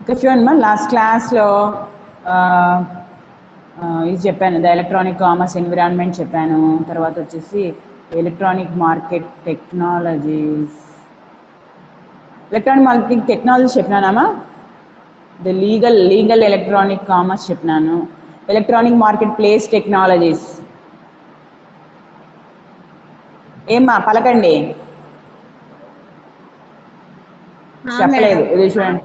చూడండి మా లాస్ట్ క్లాస్లో ఇది చెప్పాను, ద ఎలక్ట్రానిక్ కామర్స్ ఎన్విరాన్మెంట్ చెప్పాను. తర్వాత వచ్చేసి electronic market technologies, electronic marketing technology చెప్పినానమ్మా. ద లీగల్ ఎలక్ట్రానిక్ కామర్స్ చెప్పినాను. ఎలక్ట్రానిక్ మార్కెట్ ప్లేస్ టెక్నాలజీస్ ఏమ్మా పలకండి. చెప్పలేదు, ఇది చూడండి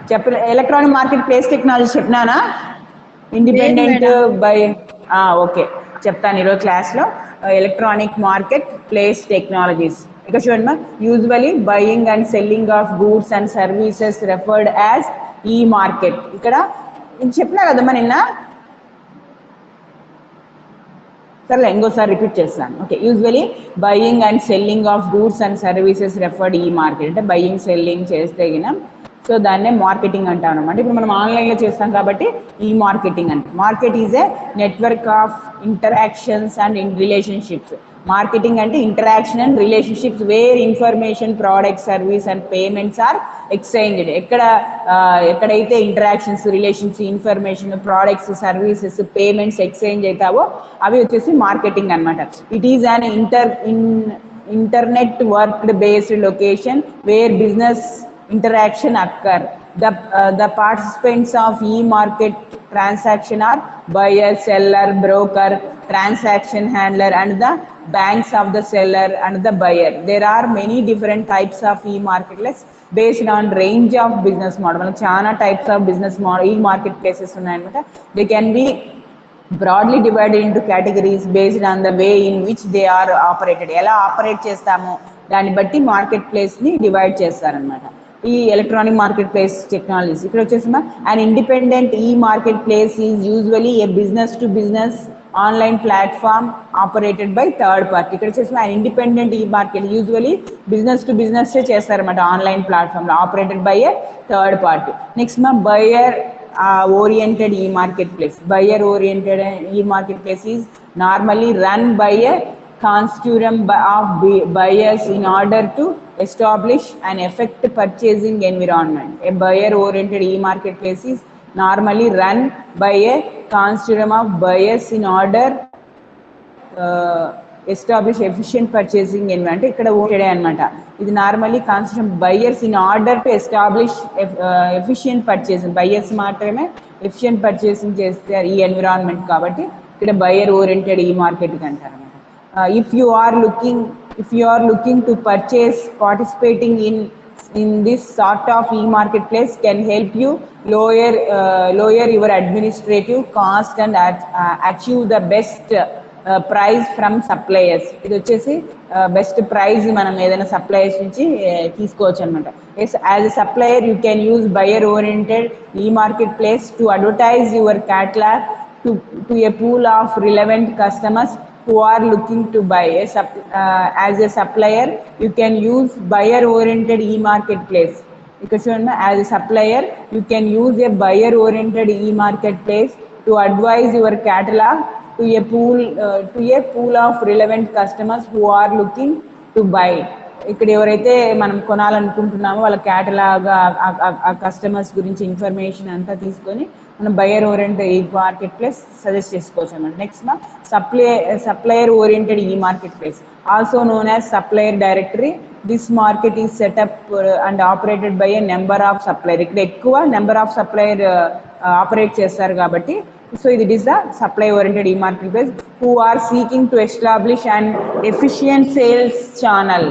చెప్పలే. ఎలక్ట్రానిక్ మార్కెట్ ప్లేస్ టెక్నాలజీ చెప్పినానా? ఇండిపెండెంట్ బై ఓకే చెప్తాను ఈరోజు క్లాస్లో. ఎలక్ట్రానిక్ మార్కెట్ ప్లేస్ టెక్నాలజీస్ ఇక్కడ చూడండి. Usually buying and selling of goods and services referred as E market. ఇక్కడ ఇది చెప్పినా కదమ్మా నిన్న, సరే ఇంకోసారి రిపీట్ చేస్తాను. Okay, usually buying and selling of goods and services referred ఈ మార్కెట్ అంటే బయింగ్ సెల్లింగ్ చేస్తే గిన సో దాన్నే మార్కెటింగ్ అంటాం అనమాట. ఇప్పుడు మనం ఆన్లైన్లో చేస్తాం కాబట్టి ఈ మార్కెటింగ్ అంటే. Market is a network of interactions and in relationships. Marketing అంటే interaction and relationships where information, product, service and payments are exchanged. ఎక్కడైతే interactions, relations, information, products, services, payments exchange అవుతావో అవి వచ్చేసి మార్కెటింగ్ అనమాట. It is an internet worked based location where business interaction occur. The participants of e-market transaction are buyer, seller, broker, transaction handler and the banks of the seller and the buyer. There are many different types of e-marketplace based on range of business model. మనకు చాలా types of business model e-marketplaces ఉన్నాయన్నమాట. They can be broadly divided into categories based on the way in which they are operated. ఎలా operate చేస్తామో దాన్ని బట్టి market ప్లేస్ని divide చేస్తారనమాట. ఈ ఎలక్ట్రానిక్ మార్కెట్ ప్లేస్ టెక్నాలజీస్ ఇక్కడ వచ్చేసి అండ్ ఇండిపెండెంట్ ఈ market place is usually A business to business online platform operated by third party. ఇక్కడ వచ్చేసి అండ్ ఇండిపెండెంట్ ఈ market usually business to business చేస్తారన్నమాట ఆన్లైన్ ప్లాట్ఫామ్లో operated by A third party. Next buyer oriented e-marketplace. Buyer oriented e-marketplace is normally run by a consortium of buyers in order to establish an effective purchasing environment. A buyer oriented e-marketplace is normally run by a consortium of buyers in order establish efficient purchasing environment. ఇక్కడ okay అనమాట. ఇది normally concept buyers in order to establish efficient purchasing. Buyers మాత్రమే efficient purchasing చేస్తారు ఈ environment కాబట్టి ఇక్కడ buyer oriented E market అంటారు అనమాట. If you are looking to purchase, participating in this sort of e-marketplace can help you lower your administrative cost and achieve the best price from suppliers. ఇది వచ్చేసి best praise మనం ఏదైనా suppliers నుంచి తీసుకోవచ్చు అనమాట. Yes, as a supplier you can use buyer oriented E market place to advertise your catalogue to a pool of relevant customers who are looking to buy. As a supplier you can use buyer oriented e-marketplace. Because as a supplier you can use a buyer oriented e-marketplace to advise your catalog to a pool of relevant customers who are looking to buy. ఇక్కడ ఎవరైతే మనం కొనాలనుకుంటున్నామో వాళ్ళ catalogue ఆ customers గురించి information అంతా తీసుకొని మనం buyer oriented E market place suggest చేసుకోవచ్చు అన్నమాట. Next supplier oriented E market place also known as supplier directory. This market is setup and operated by A number of supplier. ఇక్కడ ఎక్కువ number of supplier operate చేస్తారు కాబట్టి so it is the supply oriented e-marketplace who are seeking to establish an efficient sales channel.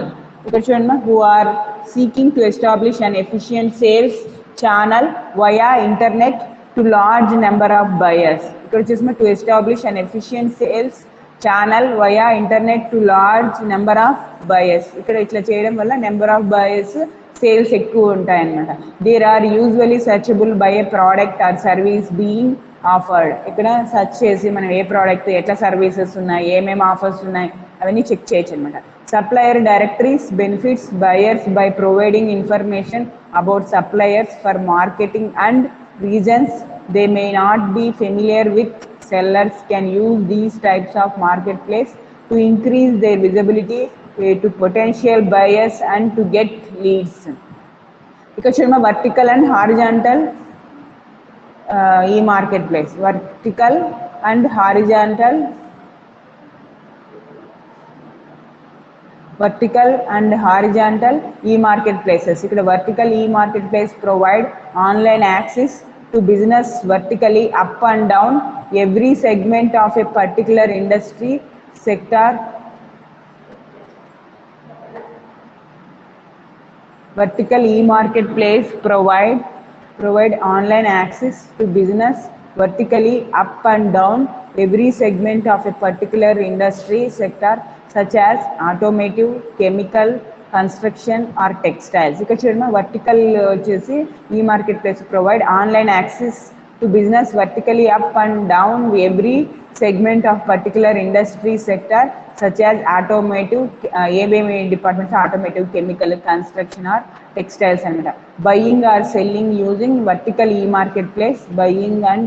Who are seeking to establish an efficient sales channel via internet to large number of buyers. To establish an efficient sales channel via internet to large number of buyers. ఇక్కడ ఇట్లా చేయడం వల్ల number of buyers sales ఎక్కువ ఉంటాయి అన్నమాట. There are usually searchable by a product or service being offered. ఇక్కడ search చేసి మనం ఏ ప్రోడక్ట్, ఎట్లా సర్వీసెస్ ఉన్నాయి, ఏమేమి ఆఫర్స్ ఉన్నాయి అవన్నీ చెక్ చేయొచ్చు అనమాట. Supplier directories benefits buyers by providing information about suppliers for marketing and reasons they may not be familiar with. Sellers can use these types of marketplace to increase their visibility to potential buyers and to get leads. Because vertical and horizontal e-marketplace, vertical and horizontal e-marketplaces. ఇక్కడ vertical e-marketplace provide online access to business vertically up and down every segment of a particular industry sector. Vertical e-marketplace provide online access to business vertically up and down every segment of a particular industry sector such as automotive, chemical, construction or textiles. ఇక్కడ చూడమ్మా vertical వచ్చేసి ఈ market place provide online access to business vertically up and down every segment of particular industry sector such as automotive, ఏమేమి departments automotive, chemical, construction or textiles అనమాట. Buying or selling using vertical e-marketplace, buying and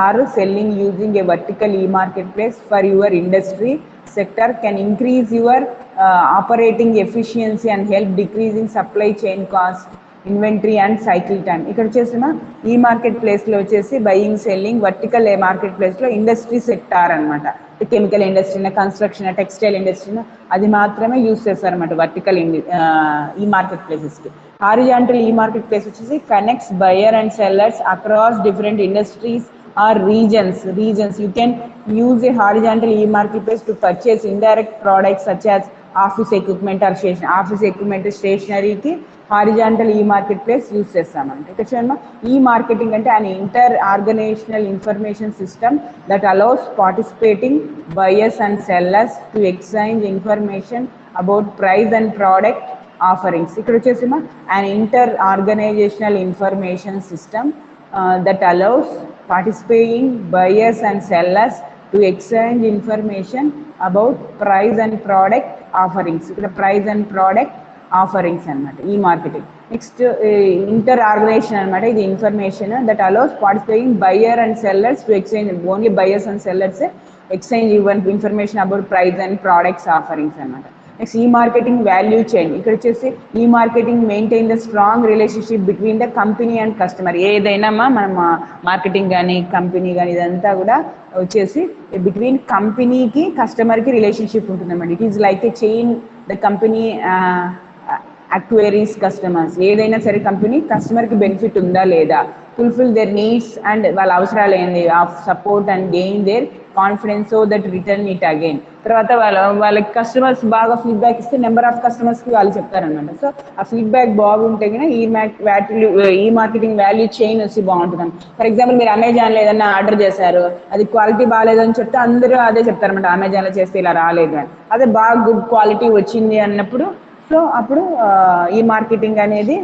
or selling using a vertical e-marketplace for your industry sector can increase your operating efficiency and help decreasing supply chain cost, inventory and cycle time. ఇక్కడ వచ్చేసిన ఈ market ప్లేస్లో వచ్చేసి buying selling vertical market ప్లేస్లో industry sector అనమాట. Chemical ఇండస్ట్రీనా, construction, textile ఇండస్ట్రీనా అది మాత్రమే use చేస్తారనమాట వర్టికల్ ఈ మార్కెట్ ప్లేసెస్కి. హారిజాంటల్ ఈ మార్కెట్ ప్లేస్ వచ్చేసి connects buyer and sellers across different industries or regions. You can use a horizontal e-marketplace to purchase indirect products such as office equipment or stationery ki horizontal e-marketplace use చేస్తామంటే. ఇక్కడ చూడండి e-marketing అంటే an inter-organizational information system that allows participating buyers and sellers to exchange information about price and product offerings. ఇక్కడ వచ్చేసి an inter-organizational information system that allows participating buyers and sellers to exchange information about price and product offerings. ఇక్కడ price and product offerings అనమాట ఈ marketing. Next inter organisation అనమాట. ఇది information that allows participating buyer and sellers to exchange, only buyers and sellers exchange information about price and products offerings అనమాట. Next ఈ marketing value chain. ఇక్కడ వచ్చేసి ఈ marketing maintain the strong relationship between the company and customer. ఏదైనా మనం marketing కానీ company కానీ ఇదంతా కూడా వచ్చేసి బిట్వీన్ కంపెనీకి కస్టమర్కి రిలేషన్షిప్ ఉంటుందన్నమాట. It is like a chain. The company acquires customers. ఏదైనా సరే కంపెనీ కస్టమర్కి బెనిఫిట్ ఉందా లేదా, ఫుల్ఫిల్ దేర్ నీడ్స్ అండ్ వాళ్ళ అవసరాలు ఏంది of support and gain their confidence so that return it again. తర్వాత వాళ్ళకి కస్టమర్స్ బాగా ఫీడ్బ్యాక్ ఇస్తే నెంబర్ ఆఫ్ కస్టమర్స్కి వాళ్ళు చెప్తారనమాట. సో ఆ ఫీడ్బ్యాక్ బాగుంటే కన్నా ఈ మార్కెటింగ్ వాల్యూ చైన్ వచ్చి బాగుంటుంది. ఫర్ ఎగ్జాంపుల్ మీరు అమెజాన్లో ఏదైనా ఆర్డర్ చేశారు, అది క్వాలిటీ బాగాలేదని చెప్తే అందరూ అదే చెప్తారనమాట, అమెజాన్లో చేస్తే ఇలా రాలేదు అని. అదే బాగా గుడ్ క్వాలిటీ వచ్చింది అన్నప్పుడు సో అప్పుడు ఈ మార్కెటింగ్ అనేది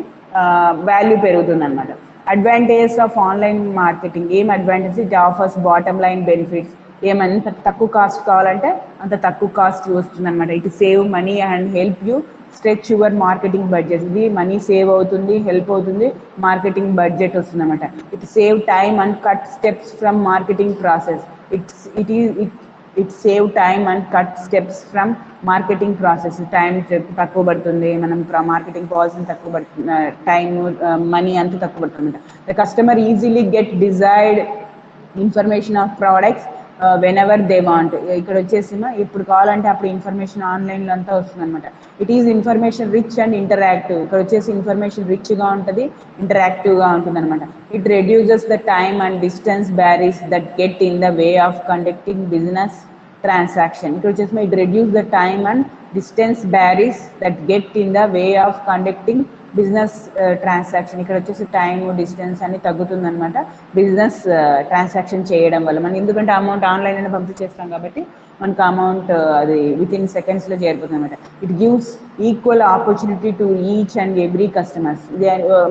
వాల్యూ పెరుగుతుంది అనమాట. Advantages of online marketing. ఏం advantage? It offers bottom line benefits. ఏమంత తక్కువ కాస్ట్ కావాలంటే అంత తక్కువ కాస్ట్ వస్తుంది అనమాట. It save money and help you stretch your marketing budget. ఇది మనీ సేవ్ అవుతుంది, హెల్ప్ అవుతుంది, మార్కెటింగ్ బడ్జెట్ వస్తుంది అనమాట. It save time and cut steps from marketing process. It save time and cut steps from marketing process. Time తక్కువ పడుతుంది, మనం marketing కావాల్సిన తక్కువ పడుతుంది, టైం మనీ అంత తక్కువ పడుతుంది. The customer easily get desired information of products when ever they want. ఇక్కడ వచ్చేసి ఇప్పుడు కావాలంటే అప్పుడు ఇన్ఫర్మేషన్ ఆన్లైన్లో అంతా వస్తుంది అనమాట. It is information rich and interactive. ఇక్కడ వచ్చేసి ఇన్ఫర్మేషన్ రిచ్గా ఉంటుంది, ఇంటరాక్టివ్గా ఉంటుంది అనమాట. It reduces the time and distance barriers that get in the way of conducting business transaction. ఇక్కడ వచ్చేసి it reduce the time and distance barriers that get in the way of conducting business transaction. ఇక్కడ వచ్చేసి time distance అని తగ్గుతుంది అనమాట business transaction చేయడం వల్ల. మనం ఎందుకంటే అమౌంట్ ఆన్లైన్ అయినా పంపించేస్తాం కాబట్టి మనకు అమౌంట్ అది విత్ ఇన్ సెకండ్స్లో చేరిపోతుంది అనమాట. It gives equal opportunity to each and every customers.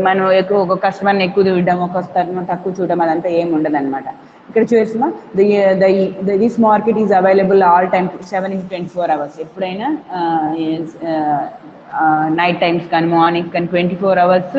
మనం ఒక కస్టమర్ని ఎక్కువ చూడడం, ఒక కస్టమర్ తక్కువ చూడడం అదంతా ఏమి ఉండదు అనమాట. ఇక్కడ చూసిన this market is available all time 7/24 hours. ఎప్పుడైనా నైట్ టైమ్స్ కానీ మార్నింగ్ కానీ 24 hours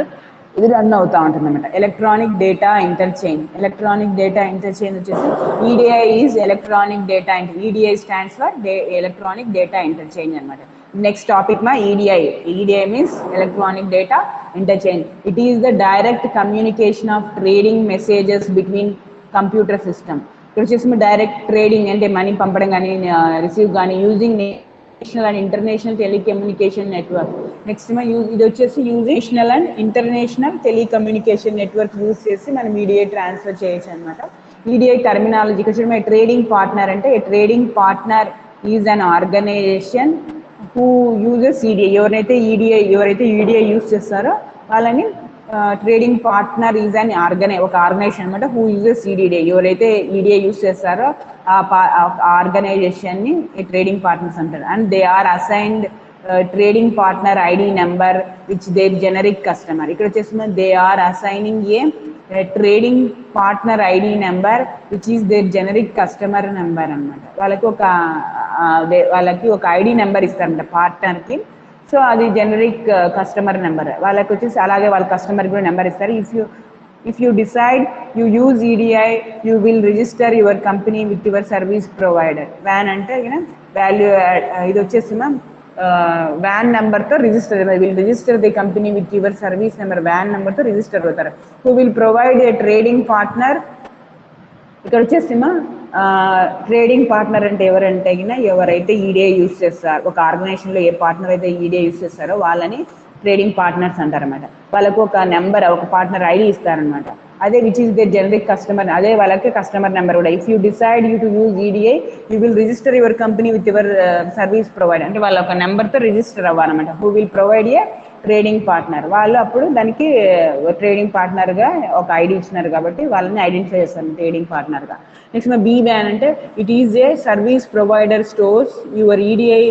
ఇది రన్ అవుతూ ఉంటుంది అనమాట. Electronic data interchange. Electronic data interchange వచ్చేసి EDI is electronic data. EDI stands for electronic data interchange అనమాట. Next topic ma EDI. EDI means electronic data interchange. It is the direct communication of trading messages between computer system. ఇక్కడ వచ్చేసి direct trading అంటే money పంపడం కానీ receive కానీ using national and international telecommunication network. Next ఇది వచ్చేసి using national and international telecommunication network use చేసి మనం ఈడిఐ ట్రాన్స్ఫర్ చేయొచ్చు అనమాట. ఈడిఐ టర్మినాలజీ ఇక్కడ ట్రేడింగ్ పార్ట్నర్ అంటే trading partner is an organization who uses EDI. ఎవరైతే ఈడిఐ యూజ్ చేస్తారో వాళ్ళని ట్రేడింగ్ పార్ట్నర్ ఈజ్ అని ఒక ఆర్గనైజేషన్ అనమాట. Who uses EDI. ఎవరైతే ఈడిఐ యూజ్ చేస్తారో ఆ ఆర్గనైజేషన్ని ట్రేడింగ్ పార్ట్నర్స్ అంటారు. And they are assigned trading partner ID number which their generic customer. ఇక్కడ వచ్చేసి they are assigning a trading partner ID number which is their generic customer number అనమాట. వాళ్ళకి ఒక ఐడి నెంబర్ ఇస్తారంట పార్ట్నర్కి. సో అది generic customer number. వాళ్ళకి వచ్చేసి అలాగే వాళ్ళ కస్టమర్కి కూడా నెంబర్ ఇస్తారు. If you decide you use EDI you will register your company with your service provider. VAN అంటే వాల్యూ ఇది వచ్చేసి వ్యాన్ నెంబర్తో will register the company with your service number. Van నెంబర్తో రిజిస్టర్ అవుతారు. Who will provide a trading partner. ఇక్కడ వచ్చేసి trading partner అంటే ఎవరంటే ఎవరైతే ఈడిఐ యూజ్ చేస్తారు, ఒక ఆర్గనైజేషన్లో ఏ పార్ట్నర్ అయితే ఈడిఐ యూజ్ చేస్తారో వాళ్ళని ట్రేడింగ్ పార్ట్నర్స్ అంటారనమాట. వాళ్ళకు ఒక నెంబర్, ఒక పార్ట్నర్ ఐడి ఇస్తారనమాట. అదే which is their generic customer, అదే వాళ్ళకి కస్టమర్ నెంబర్ కూడా. If you decide you to use EDI you will register your company with your service provider. అంటే వాళ్ళ ఒక నెంబర్తో రిజిస్టర్ అవ్వాలన్నమాట. Who will provide a trading partner. వాళ్ళు అప్పుడు దానికి ట్రేడింగ్ పార్ట్నర్గా ఒక ఐడి ఇచ్చినారు కాబట్టి వాళ్ళని ఐడెంటిఫై చేస్తారు ట్రేడింగ్ పార్ట్నర్గా. నెక్స్ట్ బీ వ్యాన్ అంటే it is a service provider stores your EDI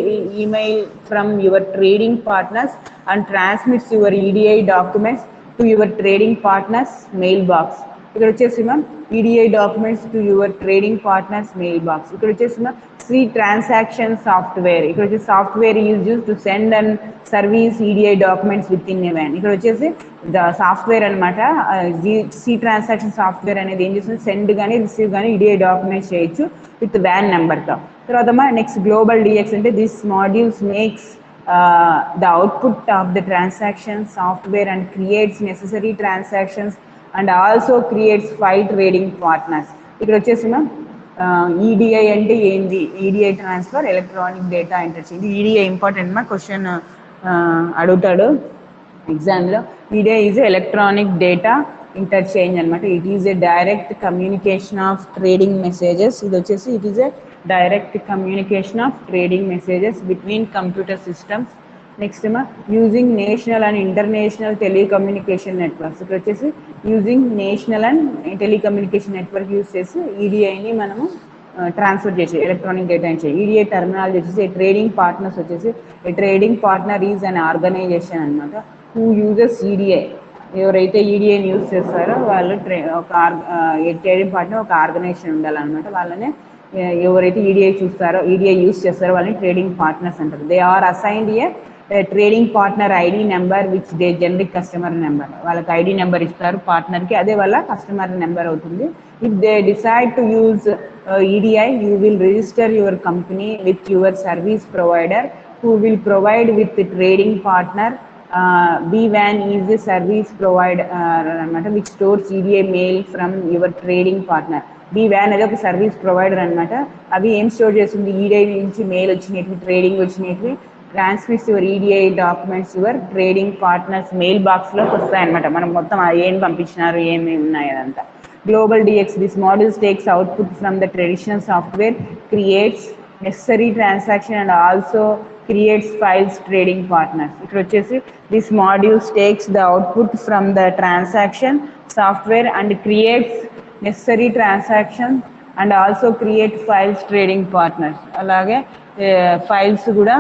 email from your trading partners and transmits your EDI documents to your trading partners mail box. ఇక్కడ వచ్చేసి EDI documents to your trading partners mail box. ఇక్కడ వచ్చేసి C transaction software. ఇక్కడ వచ్చేసి software use to send and service EDI documents with in a van. ఇక్కడ వచ్చేసి software అనమాట. C transaction software అనేది ఏం చేస్తుంది, సెండ్ కానీ రిసీవ్ కానీ ఈడిఐ డాక్యుమెంట్స్ చేయొచ్చు విత్ వ్యాన్ నెంబర్తో. తర్వాత నెక్స్ట్ గ్లోబల్ డిఎక్స్ అంటే this modules makes the output of the transaction software and creates necessary transactions and also creates file trading partners. ఇక్కడ వచ్చేసి ఈడిఐ అంటే ఏంది, EDI transfer electronic data interchange. EDI important question అడుగుతాడు ఎగ్జామ్లో. EDI is electronic data interchange అనమాట. It is a direct communication of trading messages. ఇది వచ్చేసి it is a direct communication of trading messages between computer systems. Next using national and international telecommunication networks. ఇక్కడ వచ్చేసి using national and telecommunication network use చేసి ఈడిఐని మనము transfer చేసి electronic data ఇచ్చే. EDI terminology వచ్చేసి ట్రేడింగ్ పార్ట్నర్స్ వచ్చేసి trading partner is an organisation అనమాట. Who uses EDI. ఎవరైతే ఈడిఐని యూజ్ చేస్తారో వాళ్ళు ఒక ట్రేడింగ్ పార్ట్నర్ ఒక ఆర్గనైజేషన్ ఉండాలన్నమాట. వాళ్ళనే ఎవరైతే ఈడిఐ యూజ్ చేస్తారో వాళ్ళని ట్రేడింగ్ పార్ట్నర్స్ అంటారు. They are assigned a trading partner ID number which they generic customer number. వాళ్ళకి ఐడి నెంబర్ ఇస్తారు పార్ట్నర్కి, అదే వాళ్ళ కస్టమర్ నెంబర్ అవుతుంది. If they decide to use EDI you will register your company with your service provider who will provide with trading partner. BWAN is a service provider అనమాట which stores EDI mail from your trading partner. BWAN అనేది ఒక service provider అనమాట. అవి ఏం store చేస్తుంది, EDI నుంచి mail వచ్చినవి, trading వచ్చినవి, transmits your EDI documents your trading partners mail బాక్స్లోకి వస్తాయన్నమాట. మనం మొత్తం ఏం పంపించినారు, ఏమి ఉన్నాయి అదంతా. Global DX this modules takes output from the traditional software creates necessary transaction and also creates files trading partners. ఇక్కడ వచ్చేసి this modules takes the output from the transaction software and creates necessary transactions and also create files trading partners. అలాగే files కూడా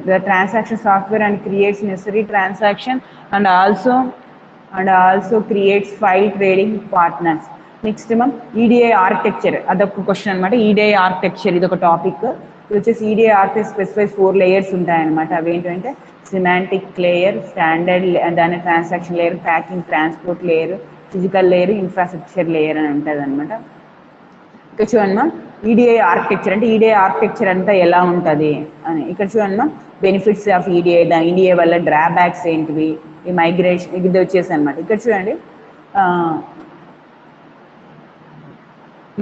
the transaction software and creates necessary transaction and also creates file trading partners. Next EDI architecture అదొక question అనమాట. EDI architecture ఇది ఒక topic. ఇది వచ్చేసి EDI architecture specifies 4 layers ఉంటాయన్నమాట. అవి ఏంటంటే సిమాంటిక్ లేయర్, స్టాండర్డ్ దాని transaction layer, packing transport layer, physical layer, infrastructure layer అని ఉంటుంది అనమాట. ఇక్కడ చూడండి ఈడిఐ ఆర్కిటెక్చర్ అంటే ఈడిఐ ఆర్కిటెక్చర్ అంతా ఎలా ఉంటుంది అని ఇక్కడ చూడండి. బెనిఫిట్స్ ఆఫ్ ఈడిఐ, ఈడిఐ వల్ల డ్రాబ్యాక్స్ ఏంటివి, ఈ మైగ్రేషన్ ఇది వచ్చేసి అనమాట. ఇక్కడ చూడండి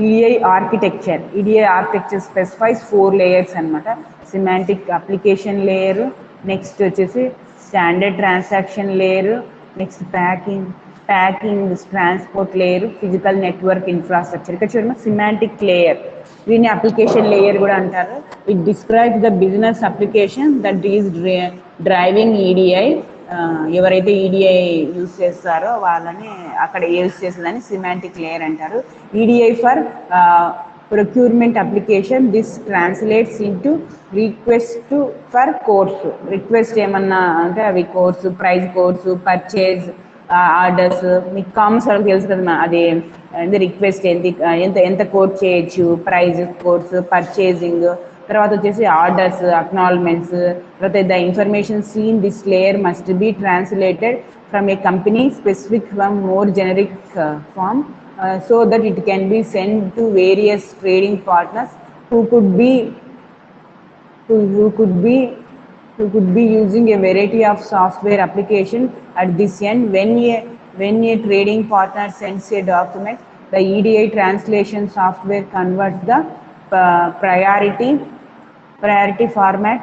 EDI architecture. EDI architecture specifies 4 layers అనమాట. Semantic application layer, next వచ్చేసి standard transaction layer, next packing transport layer, physical network infrastructure. ఇక్కడ చూడండి semantic layer, దీన్ని అప్లికేషన్ లేయర్ కూడా అంటారు. It describes the business application that is driving EDI. ఎవరైతే EDI use చేస్తారో వాళ్ళని అక్కడ యూజ్ చేసేదని సిమాంటిక్ లేయర్ అంటారు. EDI for procurement application, this translates into request for course. Request ఏమన్నా అంటే అవి course, price course, purchase orders, మీకు కామర్స్ వాళ్ళకి తెలుసు కదా అది రిక్వెస్ట్ ఎంత కోట్ చేయొచ్చు, ప్రైజ్ కోర్స్, పర్చేజింగ్, తర్వాత వచ్చేసి ఆర్డర్స్, అక్నాలజ్మెంట్స్, తర్వాత the information seen this layer must be translated from a company specific from more generic form so that it can be sent to various trading partners who could be using a variety of software application at this end. When a trading partner sends a document, the EDI translation software converts the priority format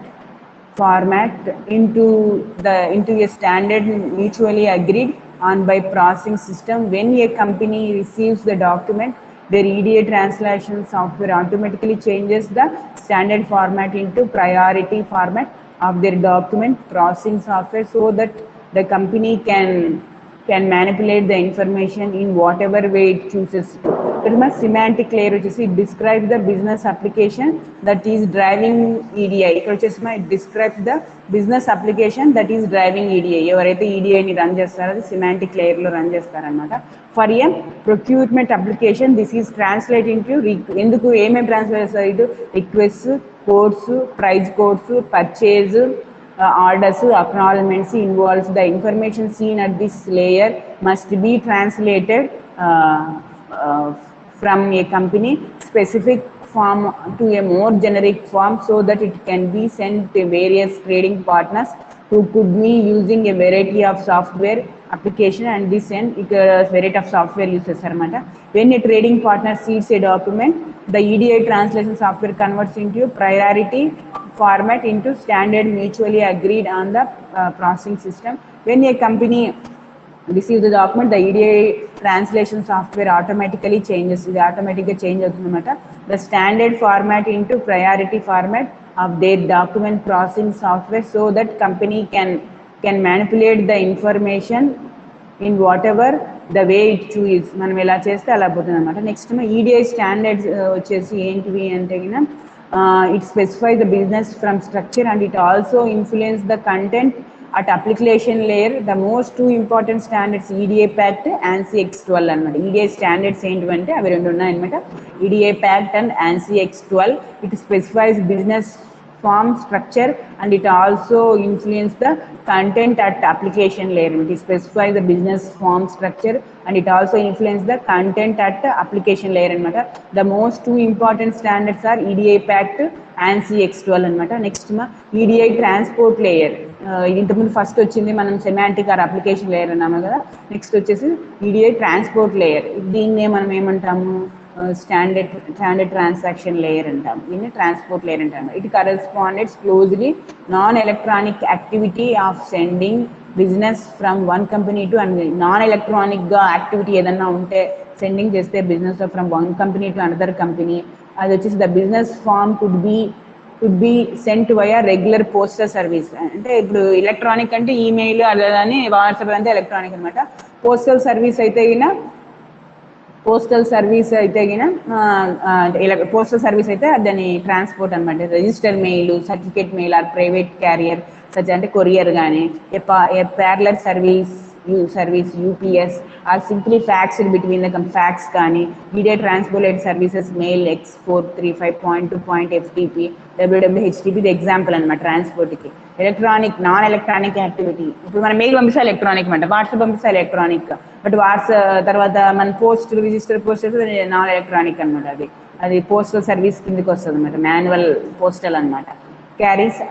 into a standard mutually agreed on by processing system. When a company receives the document, their EDI translation software automatically changes the standard format into priority format of their document processing software, so that the company can manipulate the information in whatever way it chooses. Semantic layer వచ్చేసి it describes the business application that is driving EDI. ఇక్కడ వచ్చేసి it describes the business application that is driving EDI. ఎవరైతే EDI ని run చేస్తారో అది semantic layer లో run చేస్తారనమాట. For a procurement application, this is translated into ఎందుకు ఏమేమి ట్రాన్స్లేట్ చేస్తారు, ఇటు request, codes, price codes, purchase, orders, acknowledgements involves the information seen at this layer must be translated from a company specific form to a more generic form, so that it can be sent to various trading partners who could be using a variety of software application and this end variety of software uses anamata. When a trading partner sees a document, the EDI translation software converts into priority format into standard mutually agreed on the processing system. When a company receives the document, the EDI translation software automatically changes. It automatically changes the standard format into priority format of their document processing software, so that company can manipulate the information in whatever the way it chooses. మనం ఎలా చేస్తే అలా పోతుంది అనమాట. Next EDI standards వచ్చేసి ఏంటివి అంటే it specifies the business from structure and it also influences the content at application layer. The most two important standards EDI Pact, ANSI X12 అనమాట. EDI standards ఏంటంటే అవి రెండు ఉన్నాయి అనమాట, EDI Pact and ANSI X12. It specifies business form structure and it also influences the content at application layer. It specifies the business form structure and it also influences the content at the application layer anamata. The most two important standards are EDI Pact, ANSI X12 anamata. Next EDI transport layer. ఇంతకుముందు first వచ్చింది మనం semantic or application layer అన్నాము కదా. Next వచ్చేసి EDI transport layer. దీన్నే మనం ఏమంటాము, standard transaction layer అంటాం, దీన్ని ట్రాన్స్పోర్ట్ లేయర్ అంటాం. It corresponds closely non electronic activity of sending business from one company to and. Non ఎలక్ట్రానిక్గా యాక్టివిటీ ఏదన్నా ఉంటే సెండింగ్ చేస్తే business from one company to another company, అది వచ్చేసి the business form could be sent via regular postal service. అంటే ఇప్పుడు electronic అంటే email అలానే, వాట్సాప్ అంటే ఎలక్ట్రానిక్ అనమాట. పోస్టల్ సర్వీస్ అయితే దాని ట్రాన్స్పోర్ట్ అనమాట. Register mail, certificate mail or private carrier such అంటే కొరియర్ కానీ, a parallel service UPS or simply faxed between the fax కానీ, media transport services mail X4 35 point to point FTP WWHTP ఇది example అనమాట ట్రాన్స్పోర్ట్కి. Electronic non electronic activity, ఇప్పుడు మనం mail పంపిస్తే electronic అనమాట, వాట్సాప్ పంపిస్తే ఎలక్ట్రానిక్, బట్ తర్వాత మన రిజిస్టర్ పోస్ట్ నాన్ ఎలక్ట్రానిక్ అనమాట. అది పోస్టల్ సర్వీస్ కిందకి వస్తుంది అనమాట, మాన్యువల్ పోస్టల్ అనమాట. Carries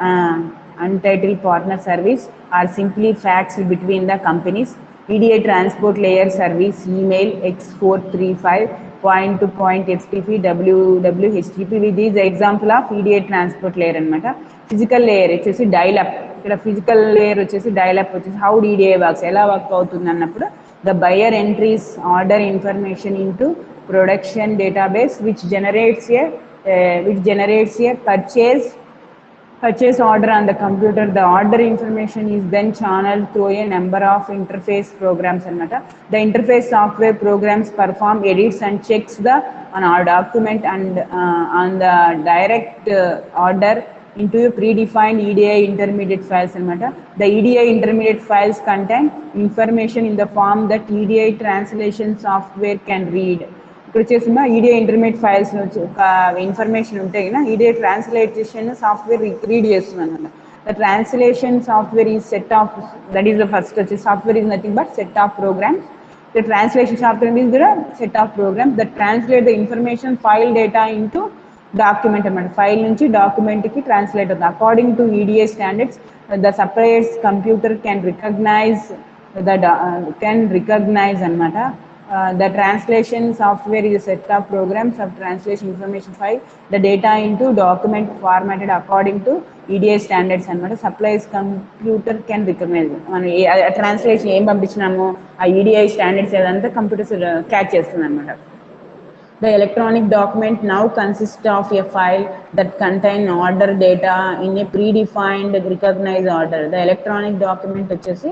untitled partner service are simply facts between the companies. EDI transport layer service email X435 point to point HTTP WWHTTP with is example of EDI transport layer అనమాట. Physical layer వచ్చేసి dial-up, ఇక్కడ physical layer వచ్చేసి dial-up వచ్చేసి how EDI works ఎలా work అవుతుంది అన్నప్పుడు the buyer entries order information into production database which generates a purchase order on the computer. The order information is then channeled through a number of interface programs anamata. The interface software programs perform edits and checks on our document and on the direct order into a predefined EDI intermediate files anamata. The EDI intermediate files contain information in the form that EDI translation software can read. ఇక్కడ వచ్చేసి EDI intermediate files information ఉంటే కదా EDI translation software read చేస్తుంది అనమాట. The translation software is set of, that is the first వచ్చేసి software is nothing but set of programs. The translation software is the set of programs that translate the information file data into document అనమాట. File నుంచి డాక్యుమెంట్కి translate అవుతుంది. According to EDI standards the suppliers computer can recognise అనమాట. The translation software is a set of programs of translation information file the data into document formatted according to EDI standards anamata. Supplies computer can recognize మనం translation ఏం పంపించినామో ఆ EDI standards ఏదంతా computers catch చేస్తుంది అనమాట. The electronic document now consists of a file that contain order data in a predefined recognized order. The electronic document వచ్చేసి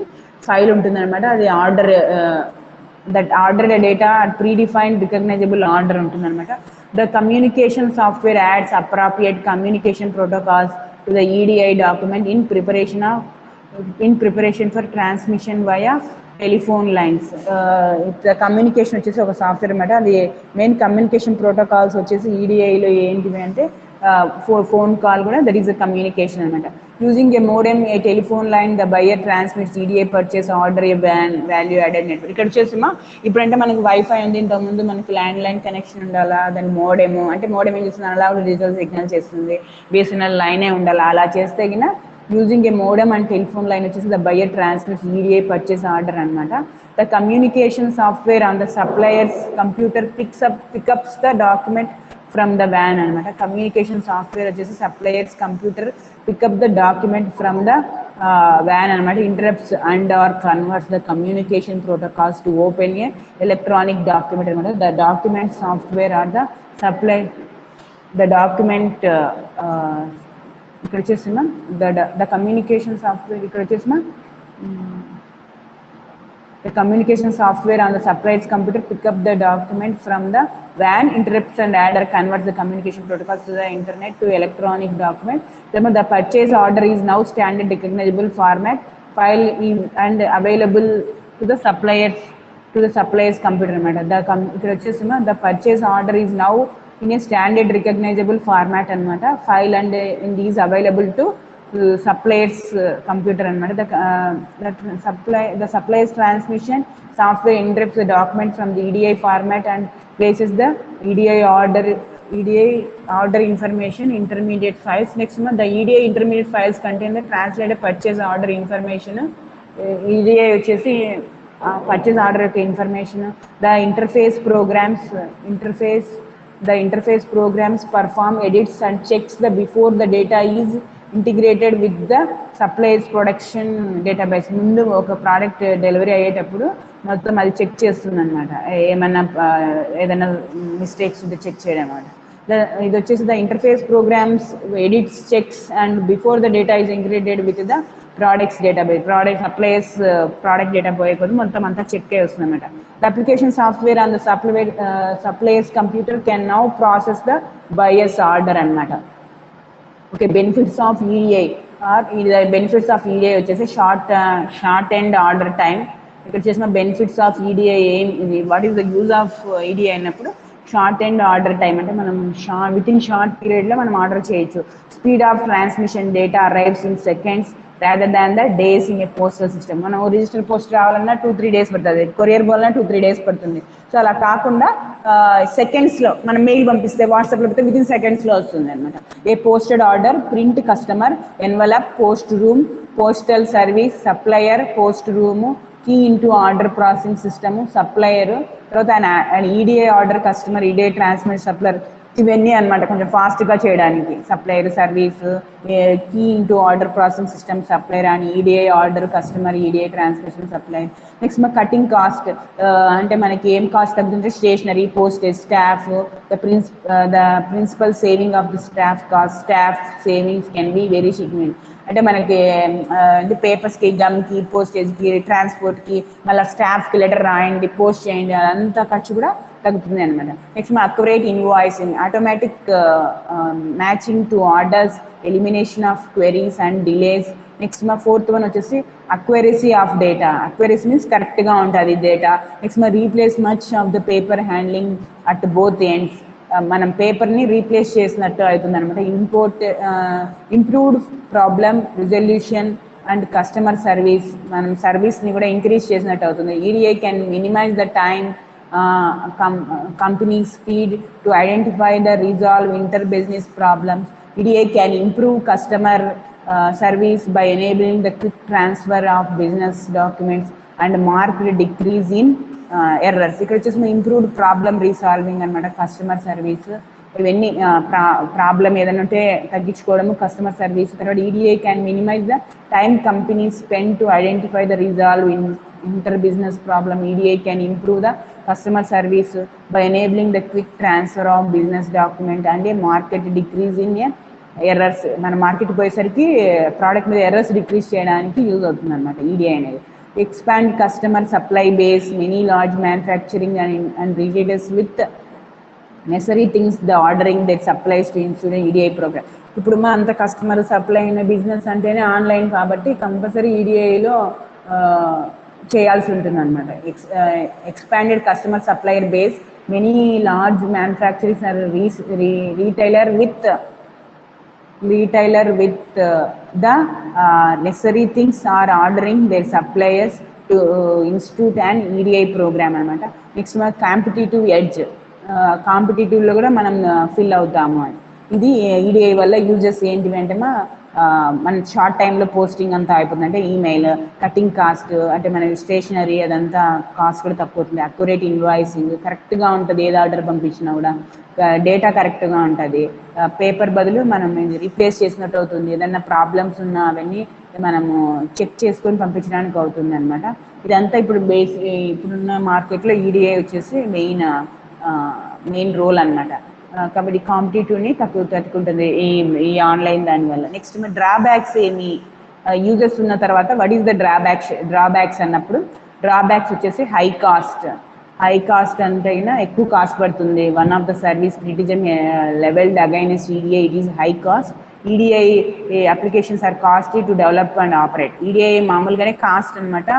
file ఉంటుంది అనమాట. అది order that ordered data at predefined recognizable order untundanamata. The communication software adds appropriate communication protocols to the EDI document in preparation for transmission via telephone lines. The communication వచ్చేసి ఒక software అనమాట. అది main communication protocols వచ్చేసి ఈడిఐలో ఏంటివి అంటే phone call కూడా that is a communication అనమాట. Using a modem, a telephone line, the buyer transmits EDI purchase order a value added network. ఇక్కడ వచ్చేసిమా ఇప్పుడంటే మనకి వైఫై ఉంది, ఇంతకుముందు మనకి ల్యాండ్ లైన్ కనెక్షన్ ఉండాలా, దాని మోడెము అంటే మోడెం ఏం చేస్తుంది అలా డిజిటల్ సిగ్నల్ చేస్తుంది, బిఎస్ఎన్ఎల్ లైనే ఉండాలా, అలా చేస్తే గిన using a modem and telephone line వచ్చేసి the buyer transmits EDI purchase order అనమాట. The communication software on the suppliers computer picks up the document from the WAN anamata. Communication software వచ్చేసి suppliers computer pick up the document from the WAN anamata. Interrupts and or converts the communication protocols to open a electronic document anamata. The document software or the the document ఇక్కడ వచ్చేసి the communication software ఇక్కడ వచ్చేసి the communication software on the supplier's computer pick up the document from the WAN, interrupts and adder converts the communication protocols to the internet to electronic document. Then the purchase order is now standard recognizable format file and available to the supplier's computer. The purchase order is now in a standard recognizable format anamata. File and is available to supplier's computer anamata. The supplier's transmission software interrupts the document from the EDI format and places the EDI order information intermediate files. Next one, the EDI intermediate files contain the translated purchase order information. EDI వచ్చేసి purchase order information. The interface programs perform edits and checks before the data is integrated with the supplier's production database. ముందు ఒక product delivery అయ్యేటప్పుడు మొత్తం అది check చేస్తుంది అనమాట, ఏమన్నా ఏదైనా మిస్టేక్స్ ఉంటే చెక్ చేయడం అనమాట. ఇది వచ్చేసి ద interface programs edits checks and before the data is integrated with the products database. Product data పోయే కొద్ది మొత్తం అంతా చెక్ వస్తుంది అనమాట. The application software on the suppliers computer can now process the buyer's order అనమాట. Okay, benefits of EDI benefits of EDI వచ్చేసి short and order time. ఇక్కడ చేసిన బెనిఫిట్స్ ఆఫ్ ఈడిఐ ఏం ఇది what is the use of EDI అన్నప్పుడు short and order time అంటే మనం with in short పీరియడ్లో మనం ఆర్డర్ చేయొచ్చు. Speed of transmission data arrives in seconds rather than the days in a postal system. మనం register post రావాలన్నా 2-3 days పడుతుంది, courier పోవాలన్నా 2-3 days పడుతుంది. సో అలా కాకుండా సెకండ్స్లో మనం మెయిల్ పంపిస్తే వాట్సాప్లో పెడితే విత్ ఇన్ సెకండ్స్లో వస్తుంది అనమాట. A posted order, print, customer, envelope, post room, postal service, supplier, post room, key into order processing system, supplier, తర్వాత EDI order, customer, EDI transmit, supplier, ఇవన్నీ అనమాట కొంచెం ఫాస్ట్గా చేయడానికి. Supplier service, key into order processing system, supplier and EDI order, customer, EDI transmission, supplier. Next మన cutting cost, అంటే మనకి ఏం కాస్ట్ తగ్గుతుంటే stationery, postage, staff, the principal saving of the staff cost, staff savings can be very significant. అంటే మనకి అంటే పేపర్స్కి, గమ్కి, పోస్టేజ్కి, ట్రాన్స్పోర్ట్కి, మళ్ళీ స్టాఫ్కి లెటర్ రాయండి, పోస్ట్ చేయండి, అదంతా ఖర్చు కూడా తగ్గుతుంది అనమాట. నెక్స్ట్ మా accurate invoicing, automatic matching to orders, elimination of queries and delays. Next మా ఫోర్త్ వన్ వచ్చేసి accuracy of data. Accuracy means కరెక్ట్గా ఉంటుంది డేటా. నెక్స్ట్ మా replace much of the paper handling at both ends. మనం పేపర్ని replace చేసినట్టు అవుతుంది అనమాట. Improved problem resolution and customer service, మనం సర్వీస్ని కూడా ఇంక్రీజ్ చేసినట్టు అవుతుంది. EDI can minimize the time companies speed to identify the resolve inter-business problems. EDA can improve customer service by enabling the quick transfer of business documents and marked decrease in errors. ఇక్కడ వచ్చేసి improved problem resolving అనమాట. Customer service ఇవన్నీ problem ఏదైనా ఉంటే తగ్గించుకోవడము, customer service. తర్వాత EDI can minimize the time companies spend to identify the resolve in inter-business problem. EDA can improve the customer service by enabling the quick transfer of business document and a market decrease in errors. మన market పోయేసరికి product మీద errors decrease చేయడానికి use అవుతుంది అనమాట EDI అనేది. Expand customer supply base, many large manufacturing and retailers with necessary things the ordering that supplies to insurance EDI program. ఇప్పుడు మా అంత కస్టమర్ సప్లై అయిన బిజినెస్ అంటేనే ఆన్లైన్ కాబట్టి కంపల్సరీ ఈడిఐలో చేయాల్సి ఉంటుంది అనమాట. Expanded customer supplier base, many large manufacturings or retailer with the necessary things or ordering their suppliers to institute and EDI program అనమాట. నెక్స్ట్ మన కాంపిటేటివ్ ఎడ్జ్, కాంపిటేటివ్లో కూడా మనం ఫిల్ అవుతాము అని. ఇది ఈడిఐ వల్ల యూజెస్ ఏంటివి అంటే మన షార్ట్ టైంలో పోస్టింగ్ అంతా అయిపోతుంది. అంటే ఈమెయిల్, కటింగ్ కాస్ట్, అంటే మన స్టేషనరీ అదంతా కాస్ట్ కూడా తక్కువ అవుతుంది. అక్యురేట్ ఇన్వాయిసింగ్, కరెక్ట్గా ఉంటుంది ఏది ఆర్డర్ పంపించినా కూడా. డేటా కరెక్ట్గా ఉంటుంది. పేపర్ బదులు మనం రీప్లేస్ చేసినట్టు అవుతుంది. ఏదన్నా ప్రాబ్లమ్స్ ఉన్నా అవన్నీ మనము చెక్ చేసుకొని పంపించడానికి అవుతుంది అనమాట. ఇదంతా ఇప్పుడున్న మార్కెట్లో ఈడిఐ వచ్చేసి మెయిన్ రోల్ అనమాట. కాబట్టి కాంపిటేటివ్ని తట్టుకుంటుంది ఈ ఆన్లైన్ దానివల్ల. నెక్స్ట్ మన డ్రాబ్యాక్స్ ఏమి యూజెస్ ఉన్న తర్వాత వాట్ ఈస్ ద డ్రాబ్యాక్స్ అన్నప్పుడు డ్రాబ్యాక్స్ వచ్చేసి హై కాస్ట్ అంటే ఎక్కువ కాస్ట్ పడుతుంది. One of the service criticism leveled against EDI it is high cost. EDI applications are costly to develop and operate. EDI మామూలుగానే cost అనమాట,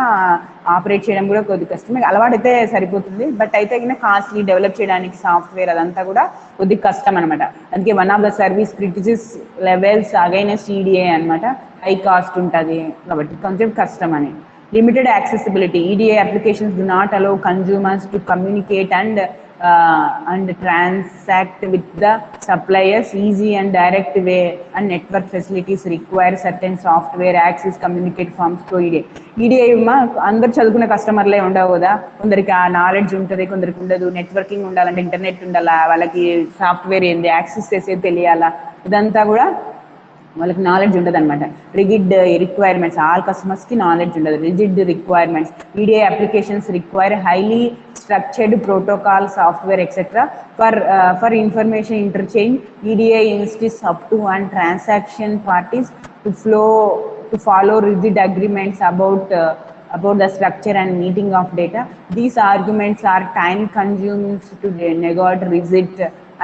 operate చేయడం కూడా కొద్దిగా కష్టమే. అలవాటైతే సరిపోతుంది, బట్ అయితే కాస్ట్లీ డెవలప్ చేయడానికి సాఫ్ట్వేర్ అదంతా కూడా కొద్దిగా కష్టం అనమాట. అందుకే one of the service criticisms levels against EDI అనమాట. హై కాస్ట్ ఉంటుంది కాబట్టి కొంచెం కష్టం అని. Limited accessibility, EDI applications do not allow consumers to communicate and transact with the suppliers easy and direct way, and network facilities require certain software access communicate forms to EDI అందరు చదువుకునే కస్టమర్లే ఉండవు కదా, కొందరికి ఆ నాలెడ్జ్ ఉంటుంది, కొందరికి ఉండదు. Networking ఉండాలంటే ఇంటర్నెట్ ఉండాలా, వాళ్ళకి సాఫ్ట్వేర్ ఏంది యాక్సెస్ చేసేది తెలియాలా, ఇదంతా కూడా వాళ్ళకి నాలెడ్జ్ ఉండదు అనమాట. రిజిడ్ రిక్వైర్మెంట్స్, ఆల్ కస్టమర్స్కి నాలెడ్జ్ ఉండదు. Rigid requirements, EDI applications require highly structured protocol software etcetera for information interchange. EDI institutes up to and transaction parties to follow rigid agreements about the structure and meeting of data. These arguments are time consuming to negotiate rigid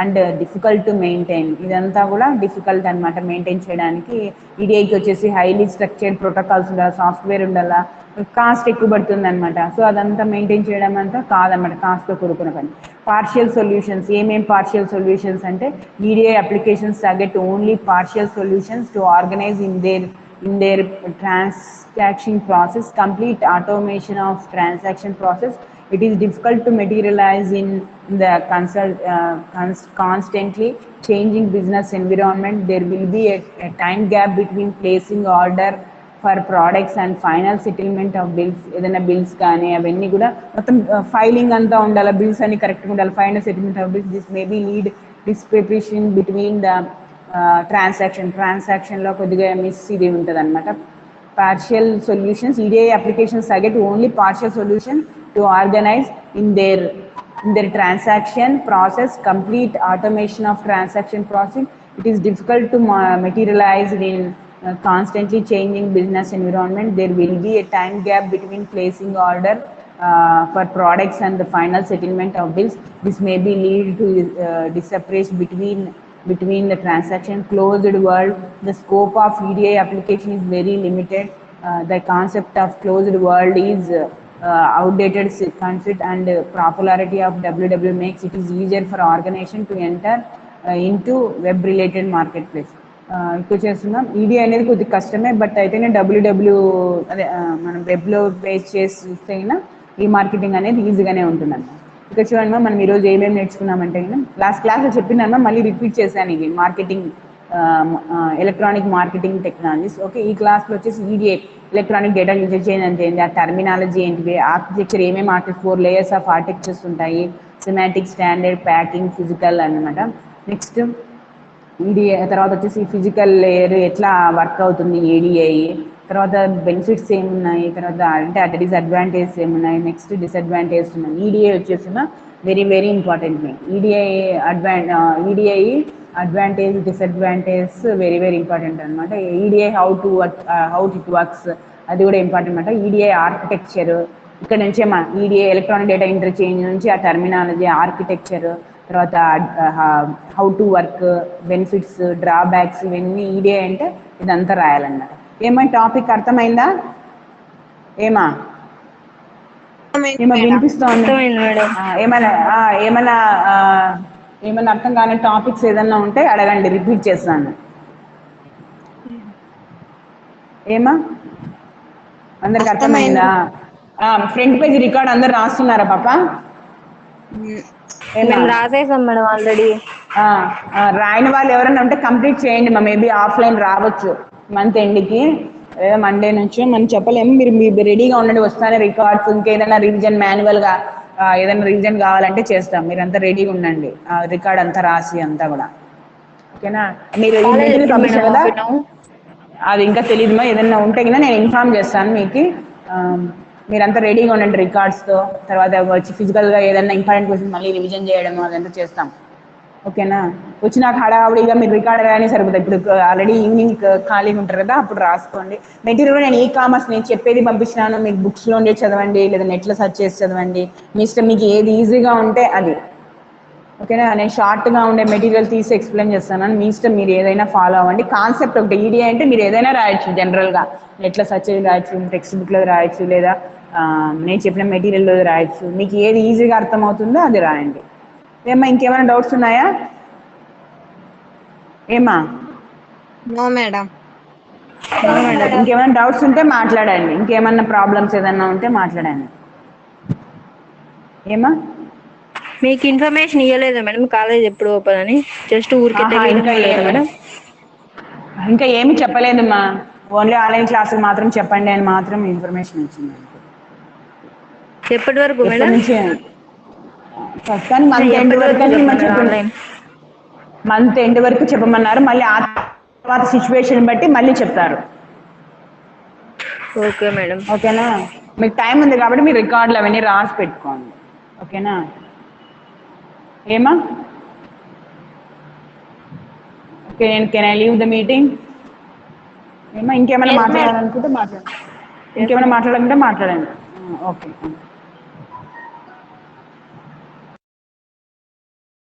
and difficult to maintain. ఇదంతా కూడా difficult అనమాట maintain చేయడానికి. ఈడిఐకి వచ్చేసి highly structured protocols ఉండాలి, software ఉండాలా, cost ఎక్కువ పడుతుంది అనమాట. సో అదంతా మెయింటైన్ చేయడం అంతా కాదనమాట, కాస్ట్తో కూడుకున్న పని. పార్షియల్ సొల్యూషన్స్, పార్షియల్ సొల్యూషన్స్ అంటే EDI applications target only partial solutions to organise in there transaction process, complete automation of transaction process, It is difficult to materialize in the constantly changing business environment. There will be a time gap between placing order for products and final settlement of bills. ఏదైనా bills కానీ అవన్నీ కూడా మొత్తం filing అంతా ఉండాలి, bills అన్ని కరెక్ట్గా ఉండాలి, final settlement of bills. This maybe lead desperation between the ట్రాన్సాక్షన్లో కొద్దిగా మిస్ ఇది ఉంటుంది అనమాట. Partial solutions, EDI applications target only partial solution to organize in their transaction process, complete automation of transaction process. It is difficult to materialize in constantly changing business environment. There will be a time gap between placing order for products and the final settlement of bills. This may be lead to disseparation between the transaction. Closed world, the scope of EDI application is very limited. The concept of closed world is outdated concept, and popularity of WW makes it is easier for organization to enter into web related marketplace. ఇప్పుడు చేస్తున్నాం. ED అనేది కొద్దిగా కష్టమే, but అయితేనే అదే మనం వెబ్లో page చేసి చూస్తే ఈ మార్కెటింగ్ అనేది ఈజీగానే ఉంటుందన్నమాట. ఇక చూడండి మనం ఈరోజు ఏమేమి నేర్చుకున్నామంటే లాస్ట్ క్లాస్లో చెప్పిందమ్మా, మళ్ళీ రిపీట్ చేశాను. ఇది marketing, electronic marketing technologies. Okay, ఈ క్లాస్లో వచ్చేసి ఈడీఏ, ఎలక్ట్రానిక్ డేటా ఇంటర్చేంజ్ అంటే ఏంటి, ఆ టర్మినాలజీ ఏంటివి, ఆర్కిటెక్చర్ ఏమేమి 4 లేయర్స్ ఆఫ్ ఆర్కిటెక్చర్స్ ఉంటాయి, సిమాటిక్, స్టాండర్డ్, ప్యాకింగ్, ఫిజికల్ అనమాట. నెక్స్ట్ ఈడీఏ తర్వాత వచ్చేసి ఫిజికల్ లేయర్ ఎట్లా వర్క్ అవుతుంది ఏడీఐ, తర్వాత బెనిఫిట్స్ ఏమున్నాయి, తర్వాత అంటే డిసడ్వాంటేజెస్ ఏమున్నాయి, నెక్స్ట్ డిసడ్వాంటేజెస్ ఉన్నాయి. ఈడీఐ వచ్చేసి very very important thing. EDI advantage, disadvantages very very important అనమాట. ఈడీఐ హౌ ఇట్ వర్క్స్ అది కూడా ఇంపార్టెంట్ అనమాట. ఈడీఐ ఆర్కిటెక్చర్, ఇక్కడ నుంచే ఈడీఐ ఎలక్ట్రానిక్ డేటా ఇంటర్చేంజ్ నుంచి ఆ టర్మినాలజీ, ఆర్కిటెక్చర్, తర్వాత how to work, benefits, drawbacks, ఇవన్నీ ఈడీఐ అంటే ఇదంతా రాయాలన్నమాట. ఏమైనా టాపిక్ అర్థమైందా? ఏమా వినిపిస్తోంది? ఏమైనా ఏమైనా అర్థం కాని టాపిక్స్ ఏదన్నా ఉంటే అడగండి, రిపీట్ చేస్తాను. ఏమా అందరికి అర్థమైందా? ఫ్రంట్ పేజ్ రికార్డ్ అందరు రాస్తున్నారా పాప? రాసేసాం మేడం ఆల్రెడీ. రాయని వాళ్ళు ఎవరైనా ఉంటే కంప్లీట్ చేయండి. మేబీ ఆఫ్లైన్ రావచ్చు మంత్ ఎండ్కి, లేదా మండే నుంచి, మనం చెప్పలేము. మీరు రెడీగా ఉండండి, వస్తానే రికార్డ్స్, ఇంకేదైనా రివిజన్ మాన్యువల్గా ఏదైనా రివిజన్ కావాలంటే చేస్తాం. మీరంతా రెడీగా ఉండండి, రికార్డ్ అంతా రాసి అంతా కూడా. ఓకేనా? మీరు ఈ పంపించారు కదా, అది ఇంకా తెలియదుమా, ఏదైనా ఉంటే కదా నేను ఇన్ఫార్మ్ చేస్తాను మీకు. మీరంతా రెడీగా ఉండండి రికార్డ్స్తో. తర్వాత వచ్చి ఫిజికల్గా ఏదైనా ఇంపార్టెంట్ క్వశ్చన్ మళ్ళీ రివిజన్ చేయడం అదంతా చేస్తాం. ఓకేనా? వచ్చి నాకు హడావుడిగా మీరు రికార్డ్ రాయని సరిపోతుంది. ఇప్పుడు ఆల్రెడీ ఈవినింగ్ ఖాళీగా ఉంటారు కదా, అప్పుడు రాసుకోండి. మెటీరియల్ నేను కామర్స్ నేను చెప్పేది పంపించినాను, మీకు బుక్స్లో ఉండే చదవండి, లేదా నెట్లో సెర్చ్ చేసి చదవండి, మీ ఇష్టం, మీకు ఏది ఈజీగా ఉంటే అది. ఓకేనా? నేను షార్ట్గా ఉండే మెటీరియల్ తీసి ఎక్స్ప్లెయిన్ చేస్తాను, మీ ఇష్టం, మీరు ఏదైనా ఫాలో అవ్వండి. కాన్సెప్ట్ ఒకటి, ఈడీఐ అంటే మీరు ఏదైనా రాయొచ్చు, జనరల్గా నెట్లో సెర్చ్ చేసి రాయొచ్చు, టెక్స్ట్ బుక్లో రాయొచ్చు, లేదా నేను చెప్పిన మెటీరియల్లో రాయొచ్చు. మీకు ఏది ఈజీగా అర్థమవుతుందో అది రాయండి. ఏమ్మా ఇంకేమైనా డౌట్స్ ఉన్నాయా? ఏమా? No madam. ఇంకేమైనా డౌట్స్ ఉంటే మాట్లాడండి, ఇంకేమన్నా ప్రాబ్లమ్స్ ఏదన్నా ఉంటే మాట్లాడండి. ఏమా? మీకు ఇన్ఫర్మేషన్ ఇవ్వలేదా మేడం కాలేజ్ ఎప్పుడు ఓపెన్ అని? జస్ట్ ఊరికే ఇంకా ఏమి చెప్పలేదమ్మా, ఓన్లీ ఆన్లైన్ క్లాసులు మాత్రం చెప్పండి అని మాత్రం ఇన్ఫర్మేషన్ ఇచ్చింది. ఎప్పటి వరకు మేడం? ప్రస్తుతానికి మంత్ ఎండ్ వరకు చెప్పమన్నారు. మళ్ళీ ఆ తర్వాత సిచ్యువేషన్ బట్టి మళ్ళీ చెప్తారు. Okay madam. ఓకేనా? మీకు టైం ఉంది కాబట్టి మీరు రికార్డులు అవన్నీ రాసి పెట్టుకోండి. ఓకేనా? ఏమా? Okay, can I leave the meeting? ఏమా ఇంకేమైనా మాట్లాడాలనుకుంటే మాట్లాడండి, ఇంకేమైనా మాట్లాడాలంటే మాట్లాడండి. ఓకే.